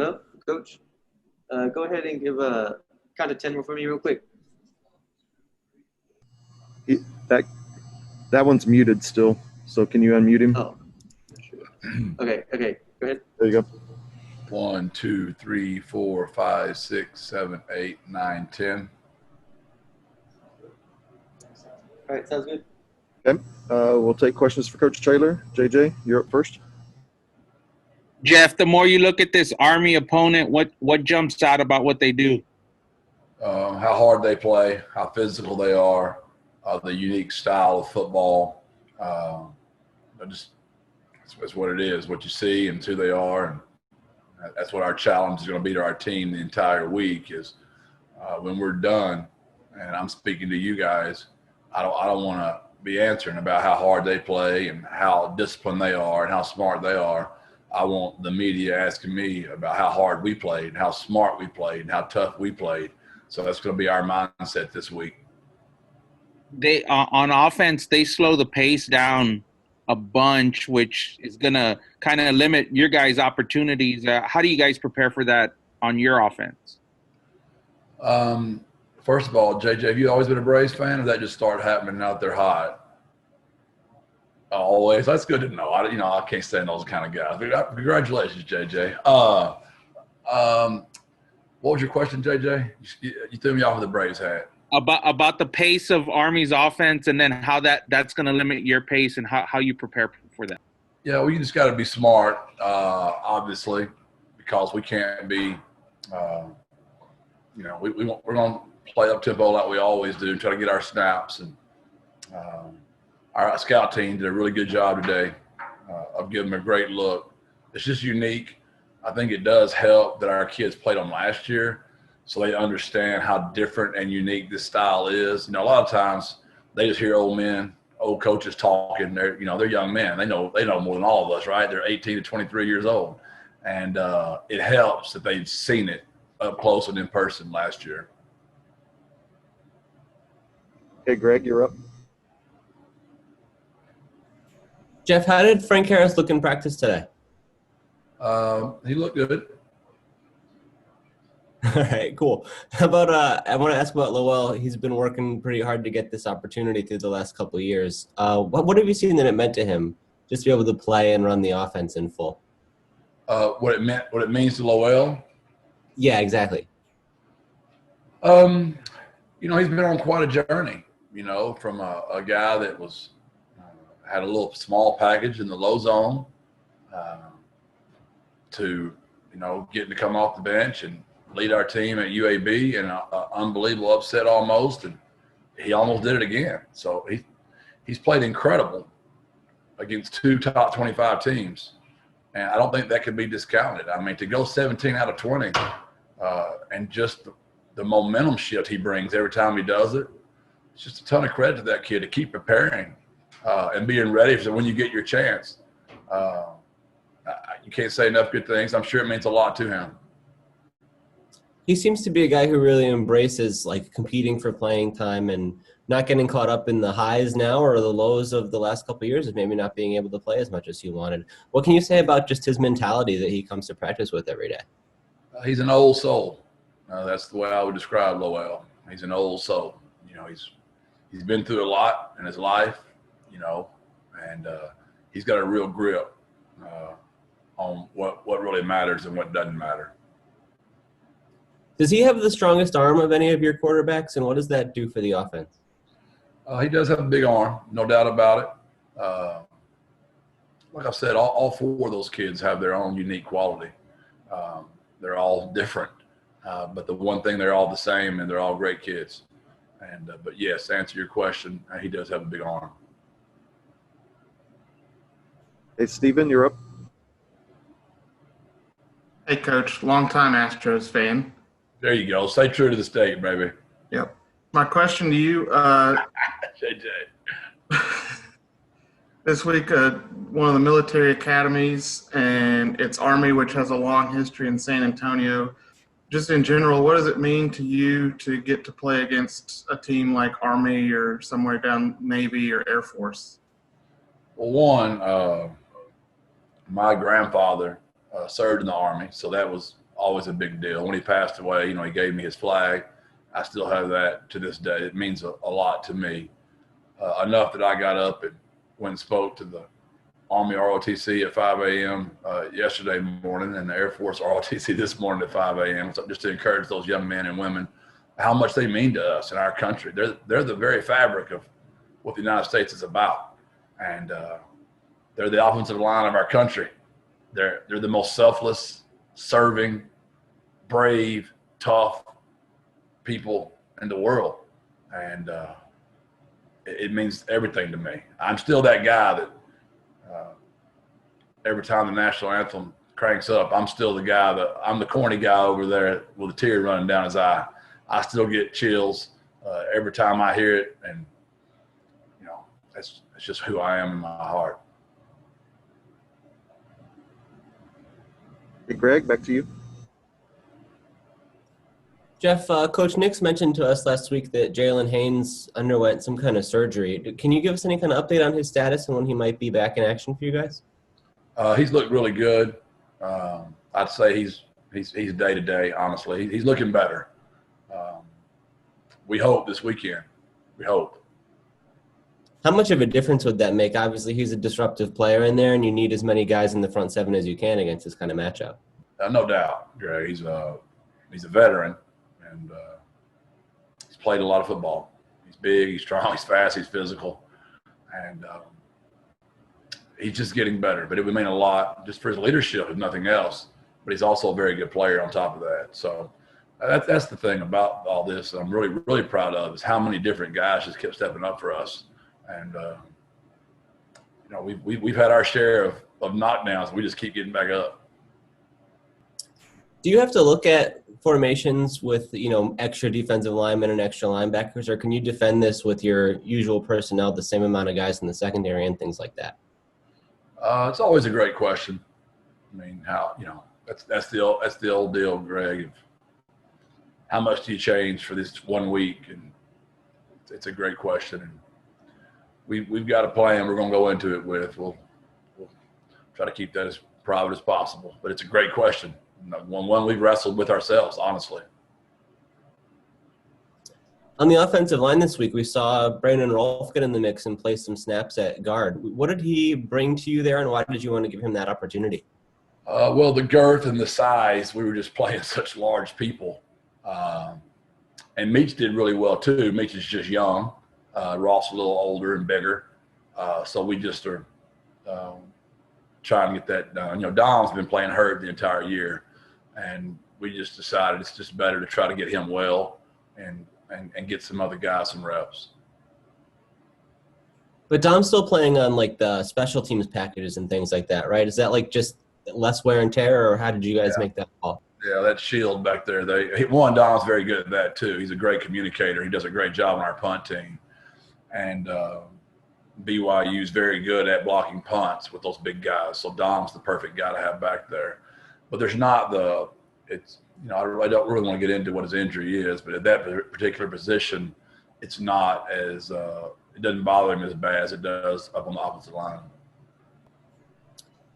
Well, Coach, go ahead and give a count of 10 more for me real quick. That one's muted still. So can you unmute him? Oh, okay. Go ahead. There you go. 1, 2, 3, 4, 5, 6, 7, 8, 9, 10. All right, sounds good. Okay. We'll take questions for Coach Taylor. JJ, you're up first. Jeff, the more you look at this Army opponent, what jumps out about what they do? How hard they play, how physical they are, the unique style of football. That's what it is, what you see and who they are. And that's what our challenge is going to be to our team the entire week is when we're done, and I'm speaking to you guys, I don't want to be answering about how hard they play and how disciplined they are and how smart they are. I want the media asking me about how hard we played and how smart we played and how tough we played. So that's going to be our mindset this week. They on offense, they slow the pace down a bunch, which is going to kind of limit your guys' opportunities. How do you guys prepare for that on your offense? First of all, JJ, have you always been a Braves fan, or did that just start happening out there hot? Always. That's good to know. I can't stand those kind of guys. Congratulations, JJ. What was your question, JJ? You threw me off with the Braves hat. About the pace of Army's offense, and then how that's going to limit your pace and how you prepare for that. Yeah, well, you just got to be smart, obviously, because we can't be, we're going to play up tempo like we always do, try to get our snaps. And our scout team did a really good job today of giving them a great look. It's just unique. I think it does help that our kids played them last year, so they understand how different and unique this style is. A lot of times they just hear old coaches talking. They're young men. They know more than all of us, right? They're 18 to 23 years old, and it helps that they've seen it up close and in person last year. Okay, Greg, you're up. Jeff, how did Frank Harris look in practice today? He looked good. All right, cool. How about I want to ask about Lowell. He's been working pretty hard to get this opportunity through the last couple of years. What have you seen that it meant to him just to be able to play and run the offense in full? What it means to Lowell? Yeah, exactly. He's been on quite a journey. From a guy that was had a little small package in the low zone to getting to come off the bench and lead our team at UAB in an unbelievable upset almost, and he almost did it again. So he's played incredible against 2 top 25 teams, and I don't think that could be discounted. I mean, to go 17 out of 20 and just the momentum shift he brings every time he does it, it's just a ton of credit to that kid to keep preparing and being ready for when you get your chance. You can't say enough good things. I'm sure it means a lot to him. He seems to be a guy who really embraces competing for playing time and not getting caught up in the highs now or the lows of the last couple of years of maybe not being able to play as much as he wanted. What can you say about just his mentality that he comes to practice with every day? He's an old soul. That's the way I would describe Lowell. He's an old soul. He's been through a lot in his life, and he's got a real grip on what really matters and what doesn't matter. Does he have the strongest arm of any of your quarterbacks, and what does that do for the offense? He does have a big arm, no doubt about it. Like I said, all 4 of those kids have their own unique quality. They're all different, but the one thing, they're all the same, and they're all great kids. And but yes, to answer your question, he does have a big arm. Hey, Steven, you're up. Hey, Coach, longtime Astros fan. There you go. Stay true to the state, baby. Yep. My question to you, JJ. this week, one of the military academies, and it's Army, which has a long history in San Antonio. Just in general, what does it mean to you to get to play against a team like Army or somewhere down Navy or Air Force? Well, one, my grandfather served in the Army, so that was always a big deal. When he passed away, you know, he gave me his flag. I still have that to this day. It means a lot to me, enough that I got up and went and spoke to the Army ROTC at 5 a.m. Yesterday morning, and the Air Force ROTC this morning at 5 a.m. So just to encourage those young men and women how much they mean to us in our country. They're the very fabric of what the United States is about, and they're the offensive line of our country. They're the most selfless, serving, brave, tough people in the world, and it means everything to me. I'm still that guy that every time the national anthem cranks up, I'm still the guy I'm the corny guy over there with a tear running down his eye. I still get chills every time I hear it, and you know, that's just who I am in my heart. Hey, Greg, back to you. Jeff, Coach Nix mentioned to us last week that Jalen Haynes underwent some kind of surgery. Can you give us any kind of update on his status and when he might be back in action for you guys? He's looked really good. I'd say he's day to day. Honestly, he's looking better. We hope this weekend. We hope. How much of a difference would that make? Obviously, he's a disruptive player in there, and you need as many guys in the front seven as you can against this kind of matchup. No doubt, Greg. He's a veteran, and he's played a lot of football. He's big, he's strong, he's fast, he's physical, and he's just getting better. But it would mean a lot just for his leadership, if nothing else. But he's also a very good player on top of that. So that's the thing about all this I'm really, really proud of, is how many different guys just kept stepping up for us. And, you know, we've had our share of knockdowns. We just keep getting back up. Do you have to look at formations with, you know, extra defensive linemen and extra linebackers, or can you defend this with your usual personnel, the same amount of guys in the secondary and things like that? It's always a great question. I mean, how, you know, that's the old deal, Greg. How much do you change for this 1 week? And it's a great question. And we've got a plan we're going to go into it with. We'll try to keep that as private as possible. But it's a great question. One we've wrestled with ourselves, honestly. On the offensive line this week, we saw Brandon Rolfe get in the mix and play some snaps at guard. What did he bring to you there, and why did you want to give him that opportunity? Well, the girth and the size, we were just playing such large people. And Meach did really well, too. Meach is just young. Ross a little older and bigger. So we just are trying to get that done. You know, Dom's been playing hurt the entire year, and we just decided it's just better to try to get him well and get some other guys some reps. But Dom's still playing on, like, the special teams packages and things like that, right? Is that, like, just less wear and tear, or how did you guys make that call? Yeah, that shield back there. Dom's very good at that, too. He's a great communicator. He does a great job on our punt team. And BYU's very good at blocking punts with those big guys. So Dom's the perfect guy to have back there. But there's not I don't really want to get into what his injury is, but at that particular position, it's not as it doesn't bother him as bad as it does up on the offensive line.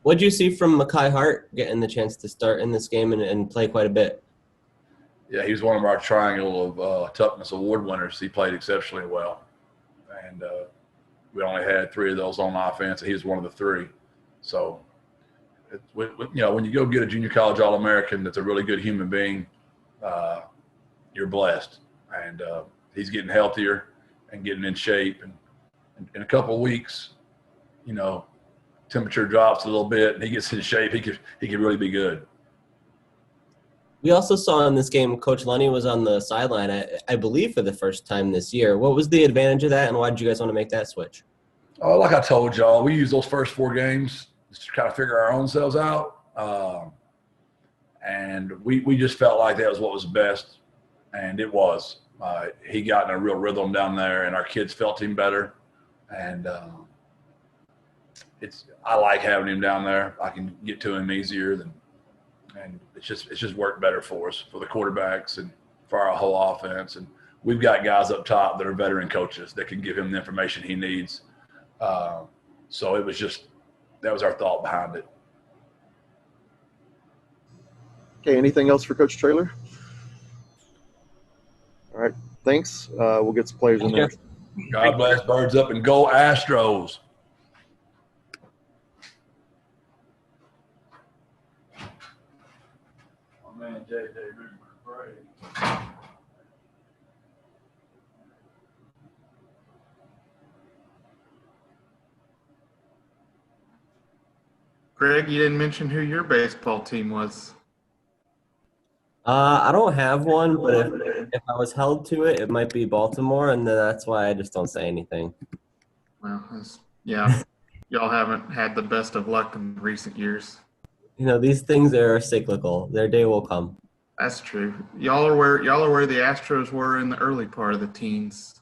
What did you see from Mekhi Hart getting the chance to start in this game and play quite a bit? Yeah, he was one of our Triangle of Toughness Award winners. He played exceptionally well. And we only had 3 of those on offense, and he was one of the 3. So, you know, when you go get a junior college All-American that's a really good human being, you're blessed. And he's getting healthier and getting in shape. And in a couple of weeks, you know, temperature drops a little bit and he gets in shape, he could really be good. We also saw in this game, Coach Lunny was on the sideline, I believe, for the first time this year. What was the advantage of that, and why did you guys want to make that switch? Oh, like I told y'all, we used those first 4 games just to kind of figure our own selves out. And we just felt like that was what was best, and it was. He got in a real rhythm down there, and our kids felt him better. And I like having him down there. I can get to him easier and it's just worked better for us, for the quarterbacks and for our whole offense. And we've got guys up top that are veteran coaches that can give him the information he needs. So that was our thought behind it. Okay, anything else for Coach Traylor? All right, thanks. We'll get some players in there. God bless, birds up, and go Astros. My man JJ great. Greg, you didn't mention who your baseball team was. I don't have one, but if I was held to it, it might be Baltimore, and then that's why I just don't say anything. Well, yeah, y'all haven't had the best of luck in recent years. You know, these things are cyclical. Their day will come. That's true. Y'all are where the Astros were in the early part of the teens.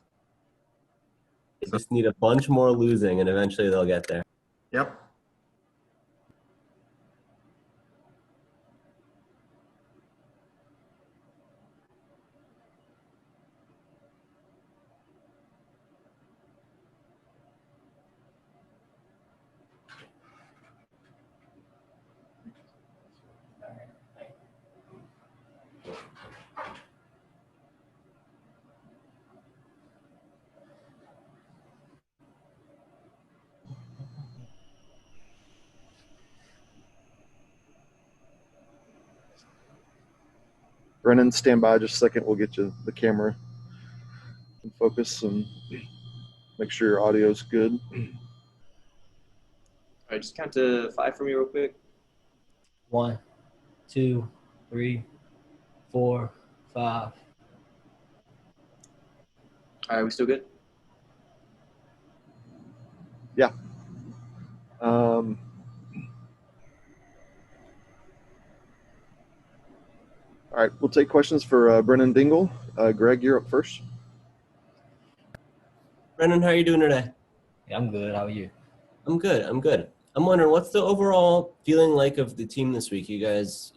They just need a bunch more losing, and eventually they'll get there. Yep. Brennan, stand by just a second. We'll get you the camera in focus and make sure your audio's good. All right, just count to 5 for me real quick. 1, 2, 3, 4, 5. All right, we still good? Yeah. All right, we'll take questions for Brennan Dingle. Greg, you're up first. Brennan, how are you doing today? Yeah, I'm good. How are you? I'm good. I'm wondering, what's the overall feeling like of the team this week? You guys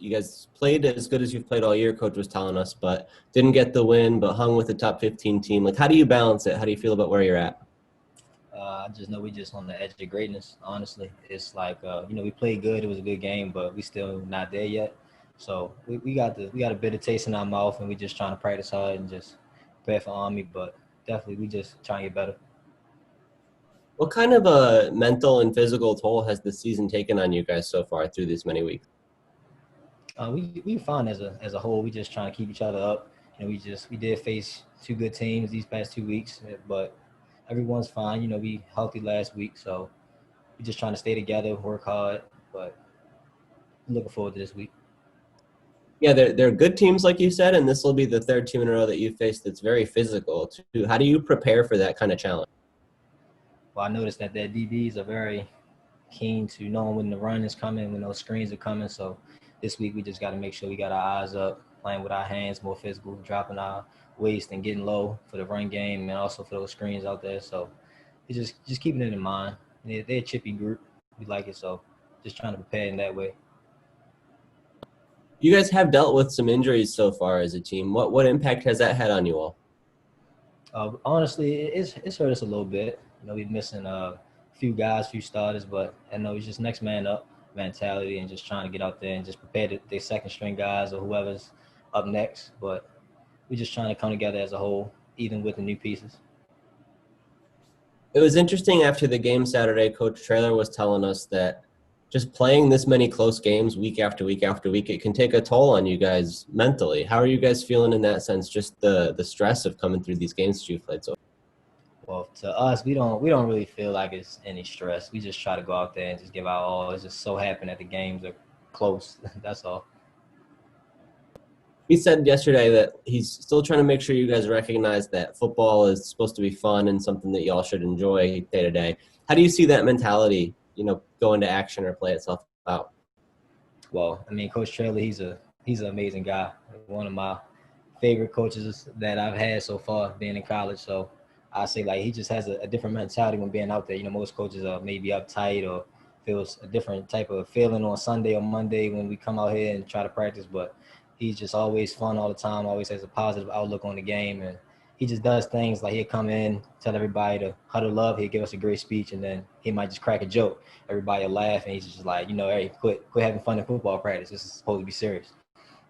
played as good as you've played all year, Coach was telling us, but didn't get the win, but hung with the top 15 team. Like, how do you balance it? How do you feel about where you're at? I just know we just on the edge of greatness, honestly. It's like, we played good. It was a good game, but we still not there yet. So we got a bitter taste in our mouth, and we just trying to practice hard and just prepare for Army, but definitely we just trying to get better. What kind of a mental and physical toll has the season taken on you guys so far through these many weeks? We found as a whole, we just trying to keep each other up. We did face 2 good teams these past 2 weeks, but everyone's fine. We healthy last week, so we just trying to stay together, work hard, but looking forward to this week. Yeah, they're good teams, like you said, and this will be the 3rd team in a row that you've faced that's very physical too. How do you prepare for that kind of challenge? Well, I noticed that their DBs are very keen to knowing when the run is coming, when those screens are coming. So this week we just got to make sure we got our eyes up, playing with our hands, more physical, dropping our waist and getting low for the run game and also for those screens out there. So it's just keeping it in mind. They're a chippy group. We like it, so just trying to prepare in that way. You guys have dealt with some injuries so far as a team. What impact has that had on you all? Honestly, it's hurt us a little bit. We're missing a few guys, few starters, but I know it's just next man up mentality and just trying to get out there and just prepare their second string guys or whoever's up next. But we're just trying to come together as a whole, even with the new pieces. It was interesting after the game Saturday, Coach Traylor was telling us that just playing this many close games week after week after week, it can take a toll on you guys mentally. How are you guys feeling in that sense, just the stress of coming through these games that you've played so far? Well, to us, we don't really feel like it's any stress. We just try to go out there and just give our all. It's just so happen that the games are close. That's all. He said yesterday that he's still trying to make sure you guys recognize that football is supposed to be fun and something that y'all should enjoy day to day. How do you see that mentality, go into action or play itself out? Well, Coach Traylor, he's an amazing guy. One of my favorite coaches that I've had so far being in college. So I say he just has a different mentality when being out there. Most coaches are maybe uptight or feels a different type of feeling on Sunday or Monday when we come out here and try to practice. But he's just always fun all the time, always has a positive outlook on the game. And he just does things like he'll come in, tell everybody to huddle up, he'll give us a great speech, and then he might just crack a joke. Everybody will laugh, and he's just like, hey, quit having fun in football practice. This is supposed to be serious.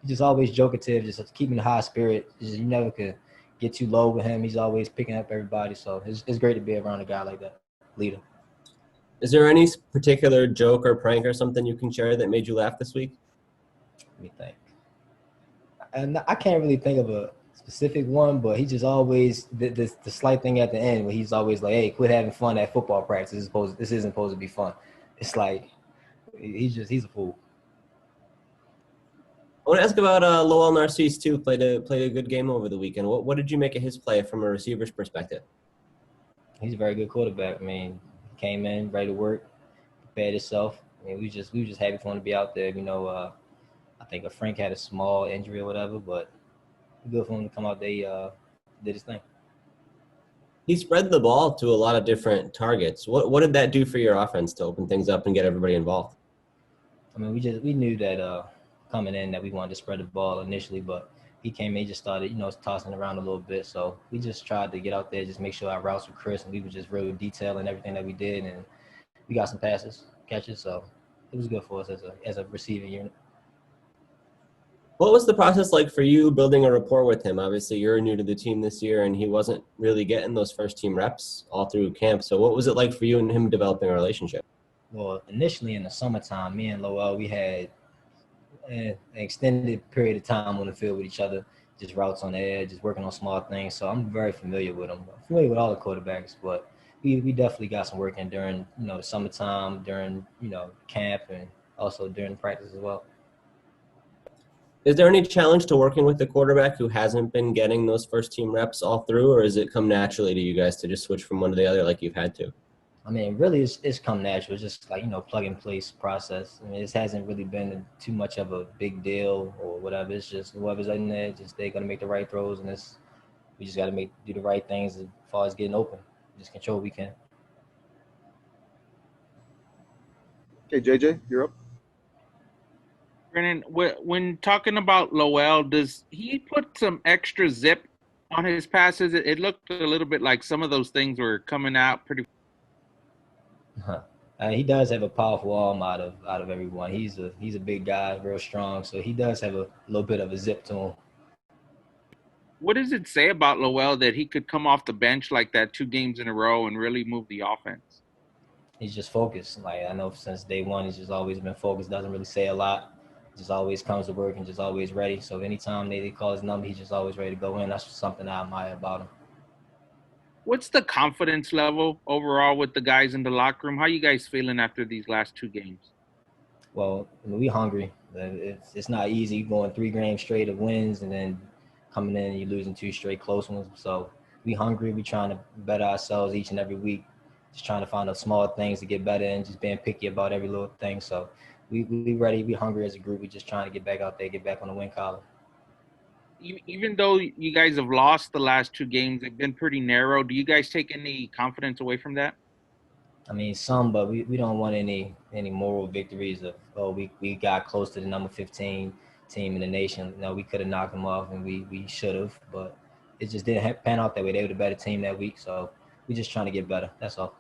just always jokative, just keeping a high spirit. You never could get too low with him. He's always picking up everybody. So it's great to be around a guy like that, leader. Is there any particular joke or prank or something you can share that made you laugh this week? Let me think. And I can't really think of a specific one, but he just always the slight thing at the end where he's always like, "Hey, quit having fun at football practice. This isn't supposed to be fun." It's like he's a fool. I want to ask about Lowell Narcisse too. Played a good game over the weekend. What did you make of his play from a receiver's perspective? He's a very good quarterback. I mean, he came in ready to work, prepared himself. I mean, we just happy for him to be out there. I think Frank had a small injury or whatever, but good for him to come out there. Did his thing. He spread the ball to a lot of different targets. What did that do for your offense to open things up and get everybody involved? I mean, we knew that coming in that we wanted to spread the ball initially, but he came in, just started, tossing around a little bit. So we just tried to get out there, just make sure our routes were crisp, and we were just really detailing everything that we did, and we got some catches. So it was good for us as a receiving unit. What was the process like for you building a rapport with him? Obviously, you're new to the team this year, and he wasn't really getting those first team reps all through camp. So what was it like for you and him developing a relationship? Well, initially in the summertime, me and Lowell, we had an extended period of time on the field with each other, just routes on the edge, just working on small things. So I'm very familiar with him. I'm familiar with all the quarterbacks, but we definitely got some work in during, the summertime, during, camp, and also during practice as well. Is there any challenge to working with the quarterback who hasn't been getting those first team reps all through, or does it come naturally to you guys to just switch from one to the other like you've had to? I mean, really, it's come natural. It's just like, plug and place process. I mean, this hasn't really been too much of a big deal or whatever. It's just whoever's in there, they're going to make the right throws, and we just got to do the right things as far as getting open. Just control what we can. Okay, JJ, you're up. Brennan, when talking about Lowell, does he put some extra zip on his passes? It looked a little bit like some of those things were coming out pretty. He does have a powerful arm out of everyone. He's a big guy, real strong, so he does have a little bit of a zip to him. What does it say about Lowell that he could come off the bench like that 2 games in a row and really move the offense? He's just focused. Like, I know since day one, he's just always been focused. Doesn't really say a lot. Just always comes to work and just always ready. So anytime they call his number, he's just always ready to go in. That's something I admire about him. What's the confidence level overall with the guys in the locker room? How are you guys feeling after these last 2 games? Well, I mean, we hungry. It's not easy going 3 games straight of wins and then coming in and you're losing 2 straight close ones. So we hungry. We trying to better ourselves each and every week. Just trying to find those small things to get better and just being picky about every little thing. So we ready. We hungry as a group. We just trying to get back out there, get back on the win column. Even though you guys have lost the last 2 games, they've been pretty narrow. Do you guys take any confidence away from that? I mean, some, but we don't want any moral victories of, we got close to the number 15 team in the nation. No, we could have knocked them off, and we should have, but it just didn't pan out that way. They were the better team that week, so we just trying to get better. That's all.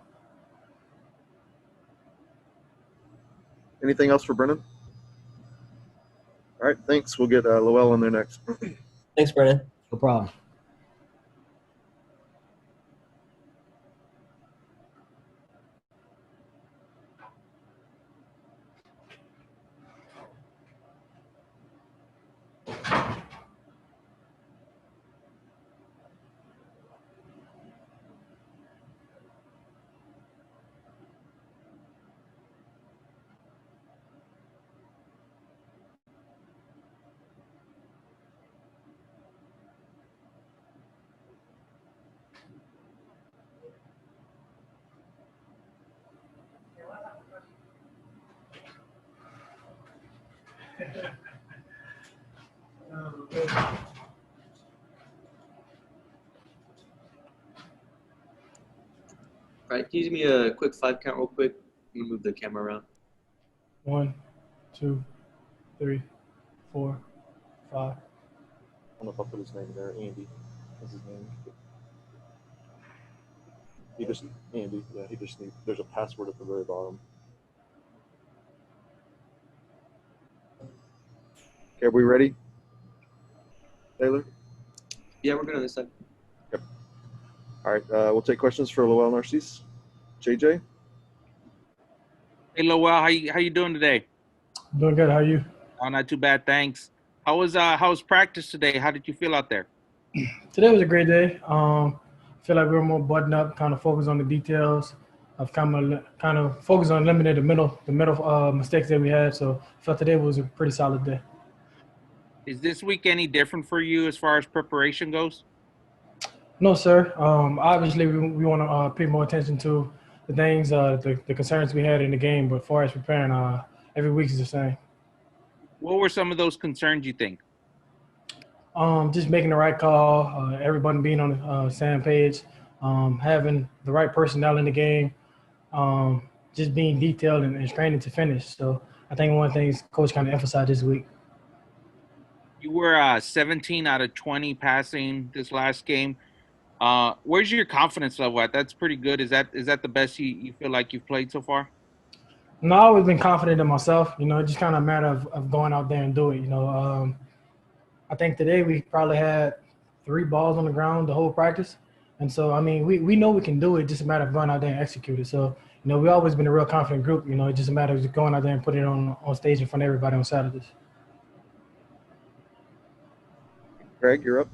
Anything else for Brennan? All right, thanks. We'll get Lowell in there next. Thanks, Brennan. No problem. All right, can you give me a quick 5 count real quick? I'm gonna move the camera around. 1, 2, 3, 4, 5. I don't know if I put his name there. Andy. That's his name. Andy. Yeah, he just needs. There's a password at the very bottom. Okay, are we ready? Yeah, we're good on this side. All right, we'll take questions for Lowell Narcisse. JJ? Hey, Lowell, how you doing today? Doing good. How are you? Oh, not too bad, thanks. How was practice today? How did you feel out there? Today was a great day. I feel like we were more buttoned up, kind of focused on the details. I've kind of focused on limiting the middle mistakes that we had. So I felt today was a pretty solid day. Is this week any different for you as far as preparation goes? No, sir. Obviously, we want to pay more attention to the things, the concerns we had in the game. But as far as preparing, every week is the same. What were some of those concerns you think? Just making the right call, everybody being on the same page, having the right personnel in the game, just being detailed and training to finish. So I think one of the things Coach kind of emphasized this week. You were 17 out of 20 passing this last game. Where's your confidence level at? That's pretty good. Is that the best you feel like you've played so far? No, I've always been confident in myself. It's just kind of a matter of going out there and do it. I think today we probably had 3 balls on the ground the whole practice. And so, I mean, we know we can do it. It's just a matter of going out there and execute it. So, we've always been a real confident group. It's just a matter of just going out there and putting it on stage in front of everybody on Saturdays. Greg, you're up.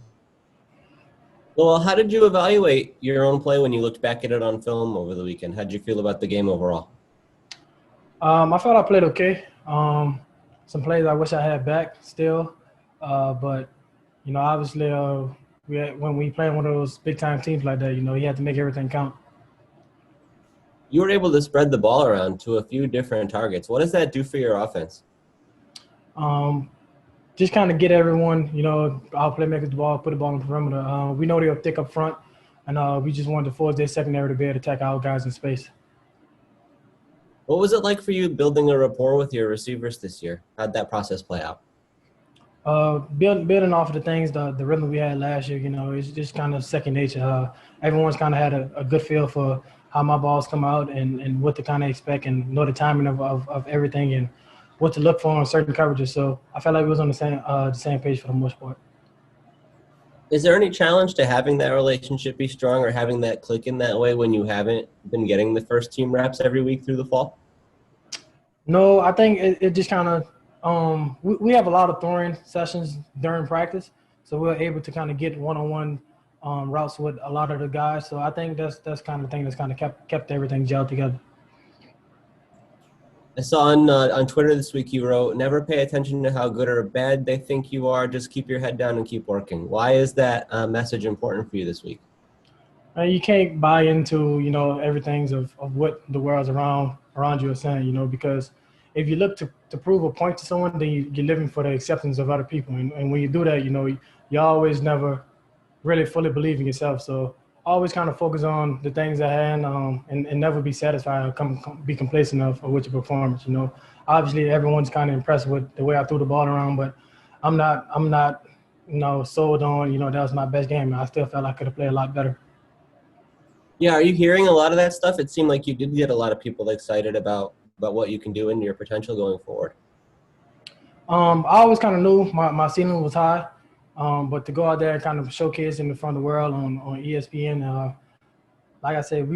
Well, how did you evaluate your own play when you looked back at it on film over the weekend? How did you feel about the game overall? I felt I played okay. Some plays I wish I had back still. But, obviously when we play one of those big-time teams like that, you have to make everything count. You were able to spread the ball around to a few different targets. What does that do for your offense? Just kind of get everyone, our playmakers the ball, put the ball on the perimeter. We know they're thick up front, and we just wanted to force their secondary to be able to attack our guys in space. What was it like for you building a rapport with your receivers this year? How'd that process play out? Building off of the things, the rhythm we had last year, it's just kind of second nature. Everyone's kind of had a good feel for how my balls come out and what to kind of expect and know the timing of everything and what to look for on certain coverages. So I felt like we was on the same page for the most part. Is there any challenge to having that relationship be strong or having that click in that way when you haven't been getting the first team reps every week through the fall? No, I think it just kind of we have a lot of throwing sessions during practice, so we're able to kind of get one-on-one routes with a lot of the guys. So I think that's kind of the thing that's kind of kept everything gelled together. I saw on Twitter this week you wrote, "Never pay attention to how good or bad they think you are. Just keep your head down and keep working." Why is that message important for you this week? You can't buy into everything's of what the world's around you are saying, because if you look to prove a point to someone, then you're living for the acceptance of other people, and when you do that, you always never really fully believe in yourself. So always kind of focus on the things at hand, and never be satisfied or be complacent of with your performance. Obviously everyone's kind of impressed with the way I threw the ball around, but I'm not sold on that was my best game. I still felt I could have played a lot better. Yeah, are you hearing a lot of that stuff? It seemed like you did get a lot of people excited about what you can do and your potential going forward. I always kind of knew my ceiling was high, but to go out there and kind of showcase in front of the world on ESPN, like I said,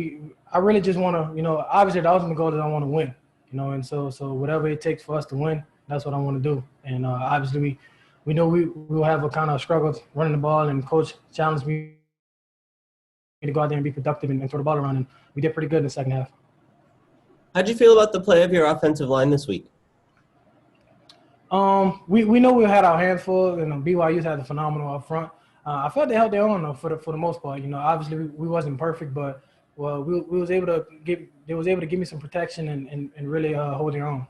I really just want to, obviously the ultimate goal is I want to win, and so whatever it takes for us to win, that's what I want to do. And obviously we know we will have a kind of struggle running the ball, and coach challenged me to go out there and be productive and throw the ball around, and we did pretty good in the second half. How'd you feel about the play of your offensive line this week? We know we had our hands full, and BYU's had a phenomenal up front. I felt they held their own though for the most part. Obviously we wasn't perfect, but we was able to give me some protection and really hold their own.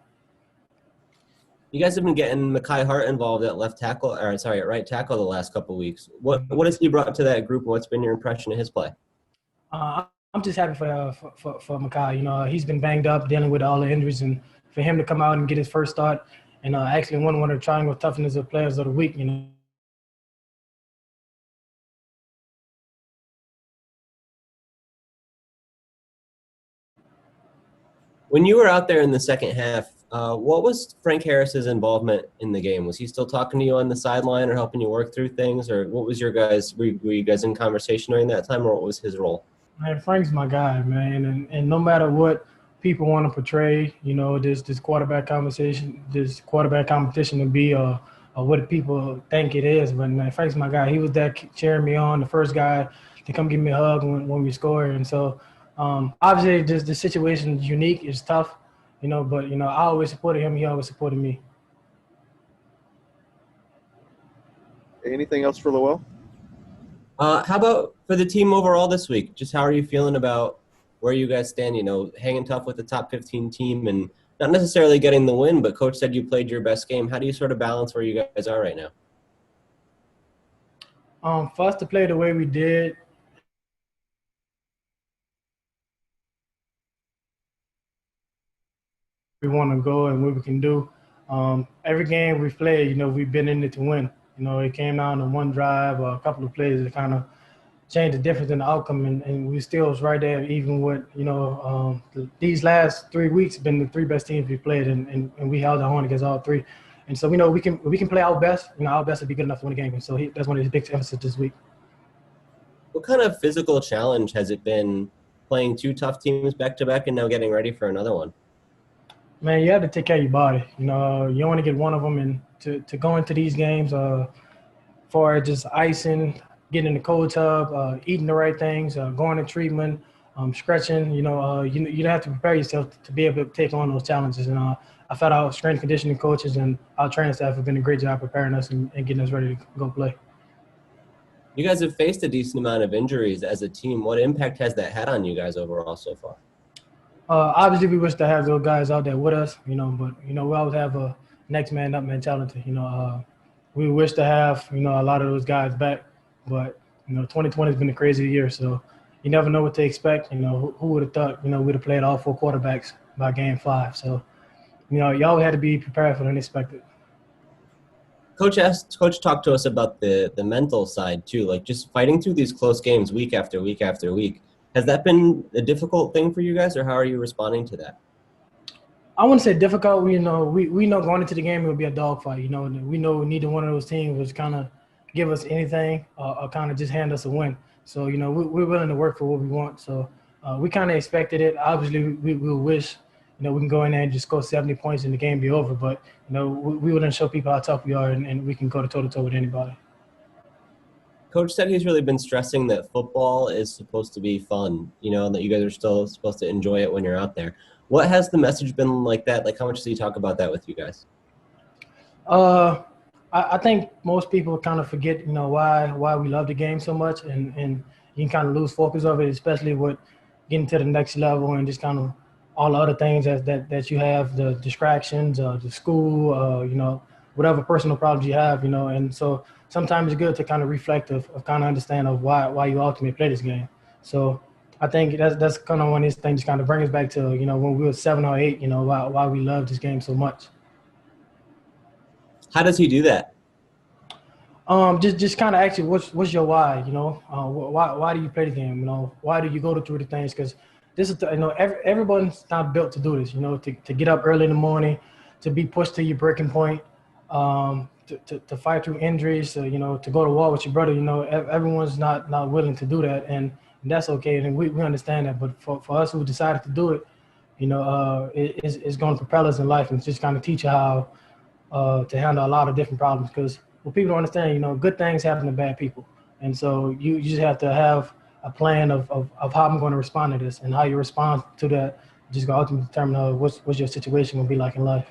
You guys have been getting Mekhi Hart involved at right tackle the last couple of weeks. What has he brought to that group, and what's been your impression of his play? I'm just happy for Mekhi. He's been banged up, dealing with all the injuries, and for him to come out and get his first start and actually won one of the Triangle Toughness of Players of the Week, When you were out there in the second half, What was Frank Harris's involvement in the game? Was he still talking to you on the sideline or helping you work through things, or what was your guys? Were you guys in conversation during that time, or what was his role? Man, Frank's my guy, man, and no matter what people want to portray, this quarterback conversation, this quarterback competition to be, or what people think it is, but man, Frank's my guy. He was there cheering me on, the first guy to come give me a hug when we scored, and so obviously the situation is unique, it's tough, but I always supported him, he always supported me. Anything else for Lowell? How about for the team overall this week? Just how are you feeling about where you guys stand? Hanging tough with the top 15 team and not necessarily getting the win, but coach said you played your best game. How do you sort of balance where you guys are right now? For us to play the way we did, we want to go and what we can do. Every game we've played, we've been in it to win. It came down to one drive or a couple of plays that kind of changed the difference in the outcome, and we still was right there, even with, these last 3 weeks have been the three best teams we played, and we held our own against all three. And so we can play our best, our best would be good enough to win the game. And so that's one of his big emphasis this week. What kind of physical challenge has it been playing two tough teams back to back and now getting ready for another one? Man, you have to take care of your body. You don't want to get one of them, and to go into these games for just icing, getting in the cold tub, eating the right things, going to treatment, stretching. You have to prepare yourself to be able to take on those challenges. And I felt our strength conditioning coaches and our training staff have done a great job preparing us and getting us ready to go play. You guys have faced a decent amount of injuries as a team. What impact has that had on you guys overall so far? Obviously, we wish to have those guys out there with us, but, we always have a next man up mentality. We wish to have, a lot of those guys back, but, 2020 has been a crazy year, so you never know what to expect. Who would have thought, we'd have played all four quarterbacks by game 5. So, you always had to be prepared for the unexpected. Coach talked to us about the mental side too, like just fighting through these close games week after week after week. Has that been a difficult thing for you guys, or how are you responding to that? I wouldn't say difficult. We know going into the game it would be a dogfight. We know neither one of those teams was kind of give us anything or kind of just hand us a win. So we're willing to work for what we want. So we kind of expected it. Obviously, we wish we can go in there and just score 70 points and the game be over. But we wouldn't show people how tough we are and we can go toe to toe with anybody. Coach said he's really been stressing that football is supposed to be fun, that you guys are still supposed to enjoy it when you're out there. What has the message been like that? Like, how much does he talk about that with you guys? I think most people kind of forget, why we love the game so much, and you can kind of lose focus of it, especially with getting to the next level and just kind of all the other things that you have, the distractions, the school, whatever personal problems you have, and so sometimes it's good to kind of reflect of kind of understand of why you ultimately play this game. So I think that's kind of one of these things kind of brings us back to, when we were 7 or 8, why we love this game so much. How does he do that? Just kind of ask you, what's your why, why do you play the game, why do you go through the things? Because this is, everyone's not built to do this, to get up early in the morning, to be pushed to your breaking point, to fight through injuries, to go to war with your brother, everyone's not willing to do that, and that's okay, and we understand that. But for us who decided to do it, it's going to propel us in life and just kind of teach you how to handle a lot of different problems. Because what people don't understand, good things happen to bad people, and so you just have to have a plan of how I'm going to respond to this, and how you respond to that just going to ultimately determine what's your situation going to be like in life.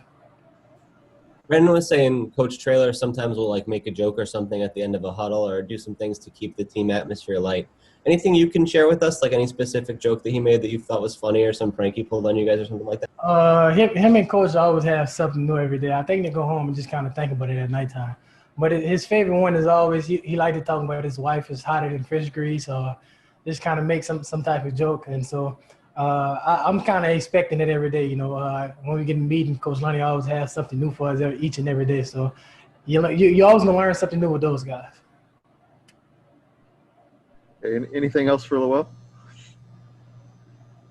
Brandon was saying Coach Traylor sometimes will like make a joke or something at the end of a huddle or do some things to keep the team atmosphere light. Anything you can share with us, like any specific joke that he made that you thought was funny or some prank he pulled on you guys or something like that? Him and Coach always have something new every day. I think they go home and just kind of think about it at nighttime. But his favorite one is always he liked to talk about his wife is hotter than fish grease, or just kind of make some type of joke. And so I'm kind of expecting it every day. When we get in a meeting, Coach Lonnie always has something new for us each and every day. So you always gonna learn something new with those guys. Okay, anything else for Lowell?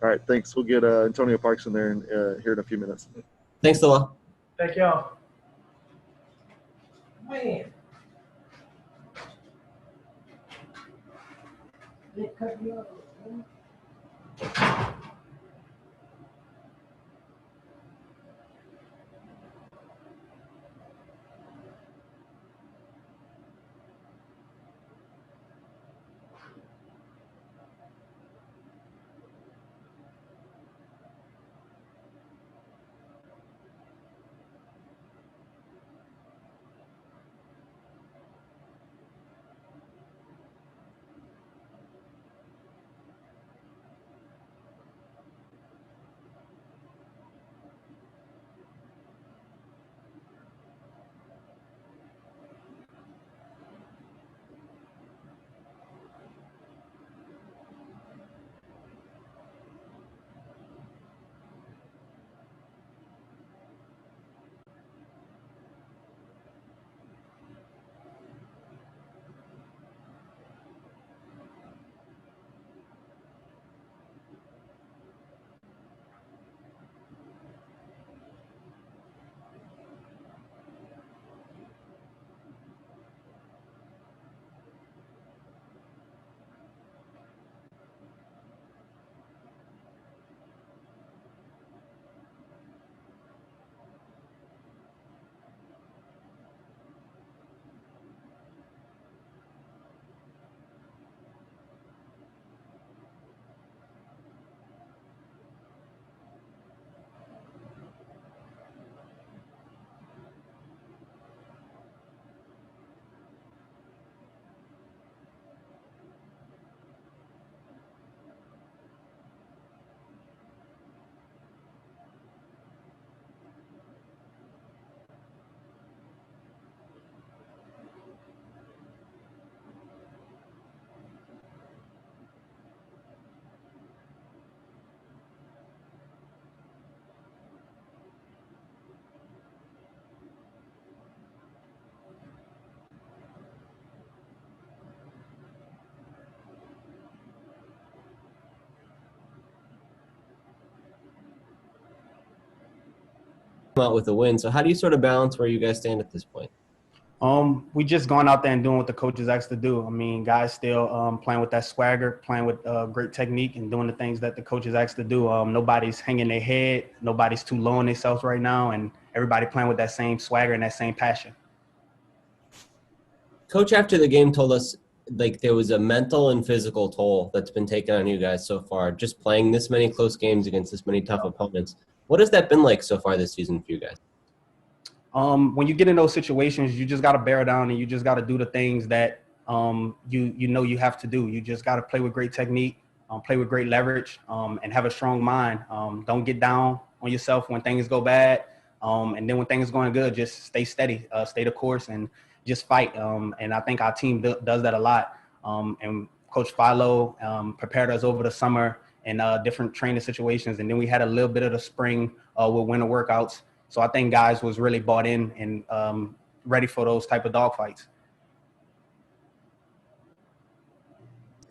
All right, thanks. We'll get Antonio Parks in there here in a few minutes. Thanks a lot. Thank y'all. Man. It cut me off. Out with a win. So how do you sort of balance where you guys stand at this point? We just going out there and doing what the coaches asked to do. I mean, guys still playing with that swagger, playing with great technique and doing the things that the coaches asked to do. Nobody's hanging their head. Nobody's too low on themselves right now. And everybody playing with that same swagger and that same passion. Coach, after the game, told us like there was a mental and physical toll that's been taken on you guys so far, just playing this many close games against this many tough opponents. What has that been like so far this season for you guys? When you get in those situations, you just got to bear down and you just got to do the things that you know you have to do. You just got to play with great technique, play with great leverage, and have a strong mind. Don't get down on yourself when things go bad. And then when things are going good, just stay steady, stay the course, and just fight. And I think our team does that a lot. And Coach Philo prepared us over the summer in different training situations. And then we had a little bit of the spring with winter workouts. So I think guys was really bought in and ready for those type of dogfights.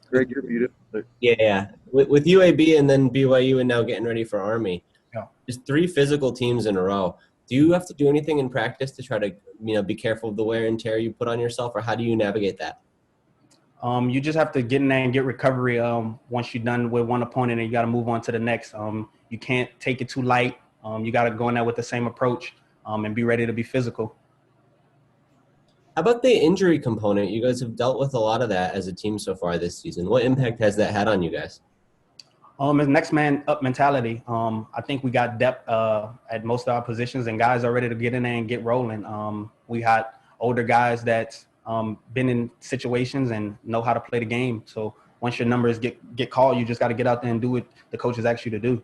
Greg, you're muted. Yeah. With UAB and then BYU and now getting ready for Army, Yeah. just 3 physical teams in a row. Do you have to do anything in practice to try to, be careful of the wear and tear you put on yourself, or how do you navigate that? You just have to get in there and get recovery once you're done with one opponent and you got to move on to the next. You can't take it too light. You got to go in there with the same approach and be ready to be physical. How about the injury component? You guys have dealt with a lot of that as a team so far this season. What impact has that had on you guys? It's next man up mentality. I think we got depth at most of our positions and guys are ready to get in there and get rolling. We had older guys that's been in situations and know how to play the game. So once your numbers get called, you just got to get out there and do what the coaches ask you to do.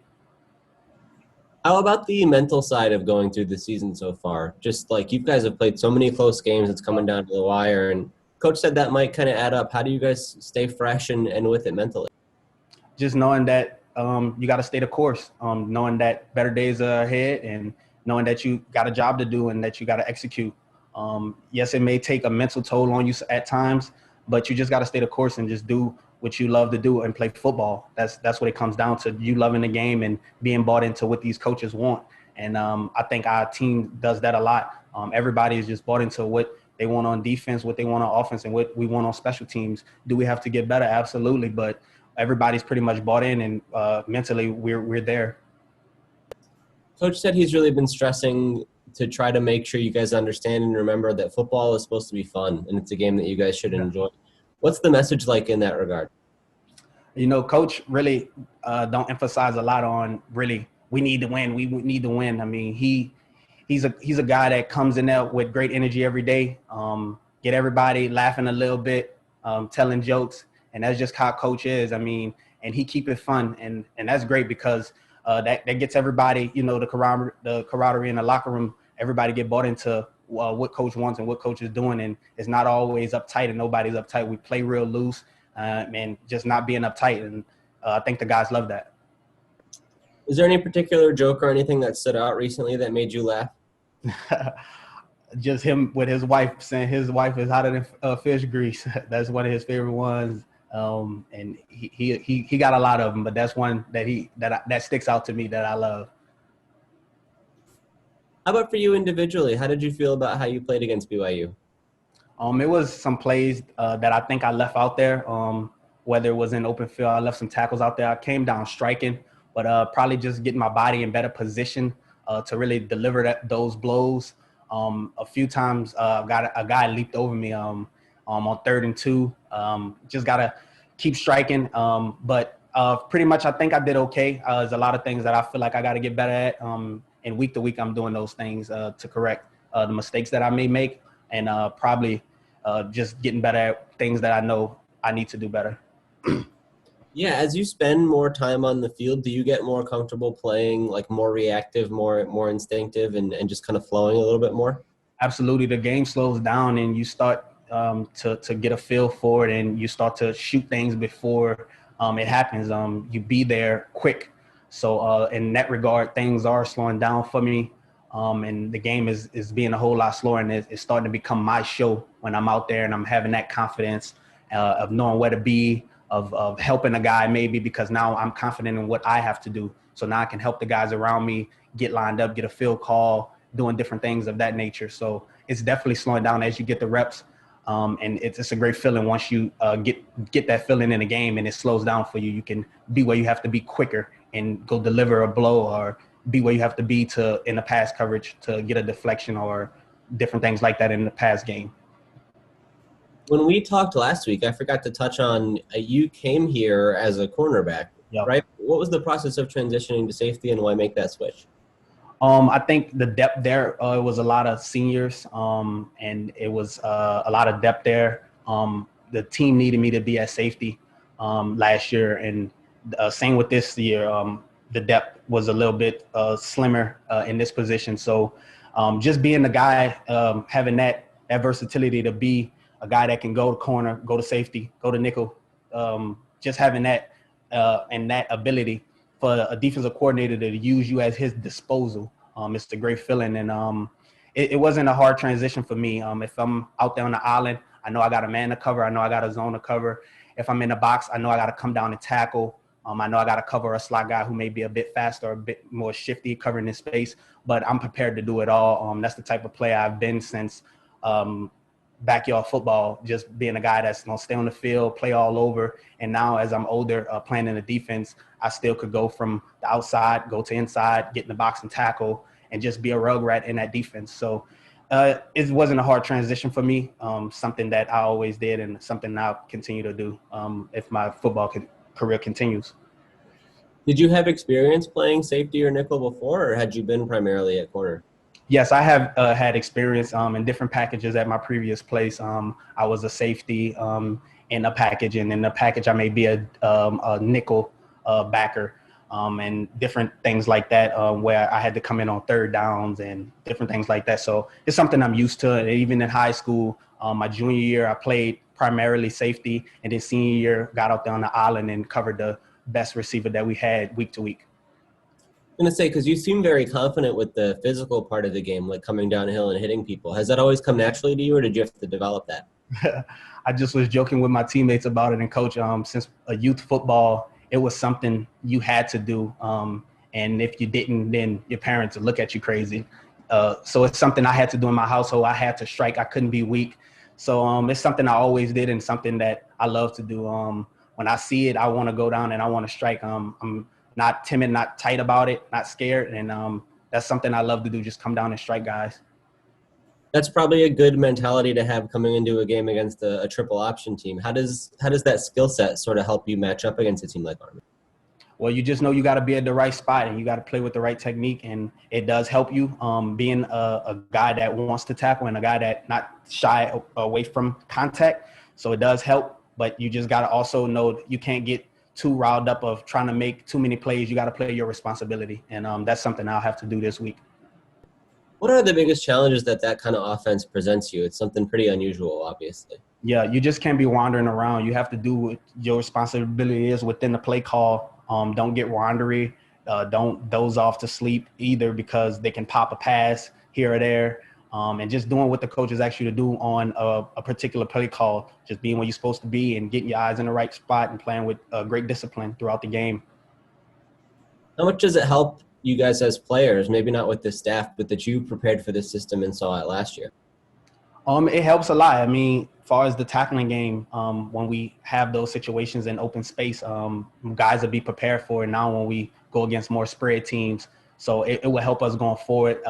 How about the mental side of going through the season so far? Just like you guys have played so many close games, it's coming down to the wire, and coach said that might kind of add up. How do you guys stay fresh and with it mentally? Just knowing that you got to stay the course, knowing that better days are ahead and knowing that you got a job to do and that you got to execute. Yes, it may take a mental toll on you at times, but you just got to stay the course and just do what you love to do and play football. That's what it comes down to, you loving the game and being bought into what these coaches want. And I think our team does that a lot. Everybody is just bought into what they want on defense, what they want on offense, and what we want on special teams. Do we have to get better? Absolutely. But everybody's pretty much bought in, and mentally we're there. Coach said he's really been stressing to try to make sure you guys understand and remember that football is supposed to be fun, and it's a game that you guys should enjoy. What's the message like in that regard? You know, Coach really don't emphasize a lot on really we need to win. We need to win. I mean, he's a guy that comes in there with great energy every day, get everybody laughing a little bit, telling jokes, and that's just how Coach is. I mean, and he keep it fun, and that's great because that gets everybody, you know, the camaraderie in the locker room. Everybody get bought into what Coach wants and what Coach is doing, and it's not always uptight, and nobody's uptight. We play real loose, and just not being uptight, and I think the guys love that. Is there any particular joke or anything that stood out recently that made you laugh? Just him with his wife saying his wife is hotter than fish grease. That's one of his favorite ones, and he got a lot of them, but that's one that sticks out to me that I love. How about for you individually? How did you feel about how you played against BYU? It was some plays that I think I left out there. Whether it was in open field, I left some tackles out there. I came down striking, but probably just getting my body in better position to really deliver those blows. A few times, got a guy leaped over me on 3rd and 2. Just gotta keep striking. But pretty much, I think I did okay. There's a lot of things that I feel like I got to get better at. And week to week, I'm doing those things to correct the mistakes that I may make, and probably just getting better at things that I know I need to do better. Yeah, as you spend more time on the field, do you get more comfortable playing like more reactive, more instinctive, and just kind of flowing a little bit more? Absolutely. The game slows down and you start to get a feel for it, and you start to shoot things before it happens. You be there quick. So in that regard, things are slowing down for me. And the game is being a whole lot slower, and it's starting to become my show when I'm out there and I'm having that confidence of knowing where to be, of helping a guy maybe, because now I'm confident in what I have to do. So now I can help the guys around me get lined up, get a field call, doing different things of that nature. So it's definitely slowing down as you get the reps. And it's a great feeling once you get that feeling in the game and it slows down for you. You can be where you have to be quicker and go deliver a blow, or be where you have to be in the pass coverage to get a deflection or different things like that in the pass game. When we talked last week, I forgot to touch on you came here as a cornerback, Yep. right? What was the process of transitioning to safety, and why make that switch? I think the depth there, it was a lot of seniors, and it was a lot of depth there. The team needed me to be at safety last year, and same with this year. The depth was a little bit slimmer in this position. So just being the guy, having that versatility to be a guy that can go to corner, go to safety, go to nickel, just having that and that ability for a defensive coordinator to use you as his disposal. It's a great feeling. And it wasn't a hard transition for me. If I'm out there on the island, I know I got a man to cover. I know I got a zone to cover. If I'm in the box, I know I got to come down and tackle. I know I got to cover a slot guy who may be a bit faster, a bit more shifty, covering his space, but I'm prepared to do it all. That's the type of player I've been since backyard football, just being a guy that's going to stay on the field, play all over. And now as I'm older, playing in the defense, I still could go from the outside, go to inside, get in the box and tackle, and just be a rug rat in that defense. So it wasn't a hard transition for me, something that I always did and something I'll continue to do if my football career continues. Did you have experience playing safety or nickel before, or had you been primarily at corner? Yes, I have had experience in different packages at my previous place. I was a safety in a package, and in the package I may be a nickel backer and different things like that where I had to come in on third downs and different things like that. So it's something I'm used to. And even in high school, my junior year, I played primarily safety, and then senior year got out there on the island and covered the best receiver that we had week to week. I'm going to say, because you seem very confident with the physical part of the game, like coming downhill and hitting people. Has that always come naturally to you, or did you have to develop that? I just was joking with my teammates about it, and coach, since youth football, it was something you had to do. And if you didn't, then your parents would look at you crazy. So it's something I had to do in my household. I had to strike. I couldn't be weak. So it's something I always did and something that I love to do. When I see it, I want to go down and I want to strike. I'm not timid, not tight about it, not scared. And that's something I love to do, just come down and strike guys. That's probably a good mentality to have coming into a game against a triple option team. How does that skill set sort of help you match up against a team like Army? Well, you just know you got to be at the right spot and you got to play with the right technique, and it does help you being a guy that wants to tackle and a guy that not shy away from contact. So it does help, but you just got to also know you can't get too riled up of trying to make too many plays. You got to play your responsibility, and that's something I'll have to do this week. What are the biggest challenges that kind of offense presents you? It's something pretty unusual, obviously. Yeah, you just can't be wandering around. You have to do what your responsibility is within the play call. Don't get wandery. Don't doze off to sleep either, because they can pop a pass here or there. And just doing what the coaches ask you to do on a particular play call, just being where you're supposed to be and getting your eyes in the right spot and playing with great discipline throughout the game. How much does it help you guys as players, maybe not with the staff, but that you prepared for this system and saw it last year? It helps a lot. I mean, as far as the tackling game, when we have those situations in open space, guys will be prepared for it now when we go against more spread teams. So it will help us going forward,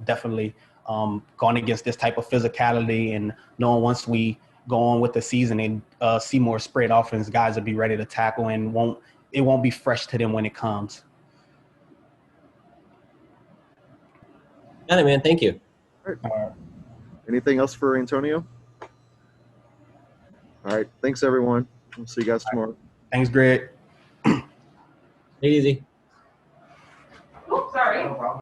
definitely going against this type of physicality, and knowing once we go on with the season and see more spread offense, guys will be ready to tackle and it won't be fresh to them when it comes. Got it, man. Thank you. All right. Anything else for Antonio? All right. Thanks, everyone. We'll see you guys tomorrow. Thanks, Greg. Take it easy. Oops, sorry.